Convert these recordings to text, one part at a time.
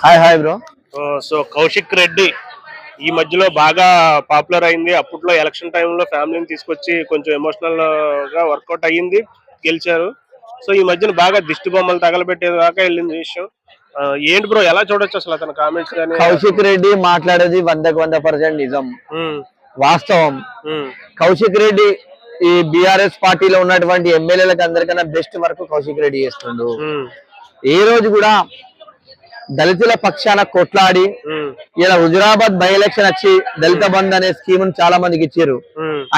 Hi hi bro. So Kaushik Reddy ఈ మధ్యలో బాగా పాపులర్ అయింది. అప్పట్లో ఎలక్షన్ టైంలో ఫ్యామిలీని తీసుకొచ్చి కొంచెం ఎమోషనల్ గా వర్కౌట్ అయ్యింది, గెలిచారు. సో ఈ మధ్యన బాగా దిష్టి బొమ్మలు తగలబెట్టే దాకా వెళ్ళింది విషయం. ఏంటి బ్రో, ఎలా చూడొచ్చు అసలు అతని కామెంట్స్ కానీ? కౌశిక్ రెడ్డి మాట్లాడేది 100% నిజం, వాస్తవం. కౌశిక్ రెడ్డి ఈ బిఆర్ఎస్ పార్టీలో ఉన్నటువంటి ఎమ్మెల్యేలకు అందరికన్నా బెస్ట్ వర్క్ కౌశిక్ రెడ్డి చేస్తుండు. ఏ రోజు కూడా దళితుల పక్షాన కొట్లాడి ఇలా హుజురాబాద్ బై ఎలక్షన్ వచ్చి దళిత బంధు అనే స్కీమ్ చాలా మందికి ఇచ్చారు.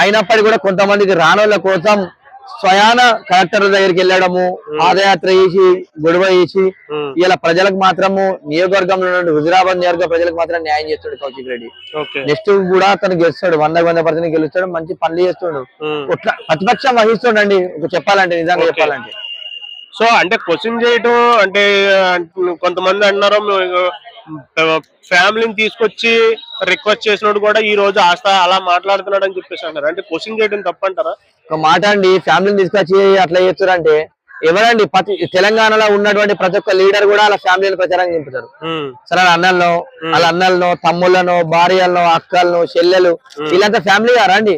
అయినప్పటికీ కూడా కొంతమందికి రానోళ్ళ కోసం స్వయాన కలెక్టర్ దగ్గరికి వెళ్ళడము, పాదయాత్ర చేసి గొడవ చేసి ఇలా ప్రజలకు మాత్రము నియోజకవర్గంలో హుజురాబాద్ నియోజకవర్గ ప్రజలకు మాత్రం న్యాయం చేస్తాడు కౌశిక్ రెడ్డి. నెక్స్ట్ కూడా అతను గెలుస్తాడు, 100% గెలుస్తాడు, మంచి పనులు చేస్తాడు, ప్రతిపక్షం వహిస్తాడండి. చెప్పాలంటే నిజంగా చెప్పాలంటే సో అంటే క్వశ్చన్ చేయటం అంటే కొంతమంది అన్నారు ఫ్యామిలీని తీసుకొచ్చి రిక్వెస్ట్ చేసినోడు కూడా ఈ రోజు అలా మాట్లాడుతున్నాడు అని చెప్పేసి అన్నారు. అంటే క్వశ్చన్ చేయడం తప్పంటారా? ఒక మాట అండి, ఫ్యామిలీని తీసుకొచ్చి అట్లా చేస్తారంటే ఎవరండి? తెలంగాణలో ఉన్నటువంటి ప్రతి ఒక్క లీడర్ కూడా అలా ఫ్యామిలీని ప్రచారం చెంపుతారు. సరే వాళ్ళ అన్నలను తమ్ముళ్ళను భార్యలను అక్కలను చెల్లెలు వీళ్ళంతా ఫ్యామిలీ గారా అండి?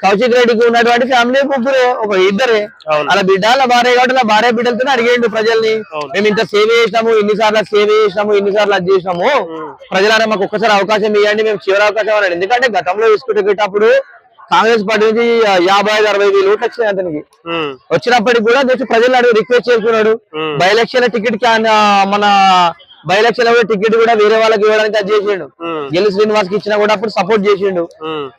కౌశిక్ రెడ్డికి ఉన్నటువంటి ఫ్యామిలీ ముగ్గురు, ఇద్దరే. అలా బిడ్డ భార్య కాబట్టి భార్య బిడ్డలతో అడిగేయండు ప్రజల్ని, మేము ఇంత సేవ చేసినాము, ఇన్నిసార్లు సేవ చేసినాము, ఇన్నిసార్లు అది చేసినాము, ప్రజలన్నా మాకు ఒక్కసారి అవకాశం ఇవ్వండి, మేము చివరి అవకాశం అన్నాడు. ఎందుకంటే గతంలో తీసుకుంటేటప్పుడు కాంగ్రెస్ పార్టీ నుంచి 50-60 ఓట్లు వచ్చాయి అతనికి. వచ్చినప్పటికి కూడా ప్రజలు రిక్వెస్ట్ చేసుకున్నాడు. బై ఎలక్షన్ టికెట్ మన బై ఎలక్షన్ టికెట్ కూడా వేరే వాళ్ళకి ఇవ్వడానికి అది చేసిండు. గెలు శ్రీనివాస్ కి ఇచ్చినా కూడా అప్పుడు సపోర్ట్ చేసిండు.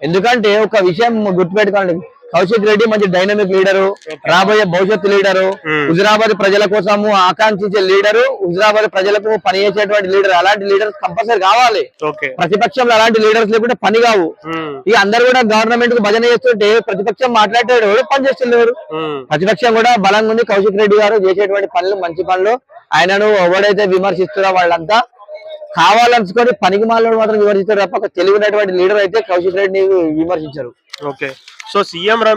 ఎందుకంటే ఒక విషయం గుర్తుపెట్టుకోండి, కౌశిక్ రెడ్డి మంచి డైనమిక్ లీడరు, రాబోయే భవిష్యత్తు లీడరు, హుజురాబాద్ ప్రజల కోసము ఆకాంక్షించే లీడరు, హుజురాబాద్ ప్రజలకు పనిచేసేటువంటి లీడర్. అలాంటి లీడర్స్ కంపల్సరీ కావాలి. ప్రతిపక్షంలో అలాంటి లీడర్స్ లేకుంటే పని కావు. ఇక అందరు కూడా గవర్నమెంట్ కు భజన చేస్తుంటే ప్రతిపక్షం మాట్లాడేవాడు పని చేస్తున్నారు. ప్రతిపక్షం కూడా బలంగా ఉంది. కౌశిక్ రెడ్డి గారు చేసేటువంటి పనులు మంచి పనులు. ఆయనను ఎవడైతే విమర్శిస్తున్నారో వాళ్ళంతా కావాలనుకొని పనికి మాలను మాత్రం విమర్శిస్తారు తప్ప తెలివినటువంటి లీడర్ అయితే కౌశిక్ రెడ్డిని విమర్శించారు. So CM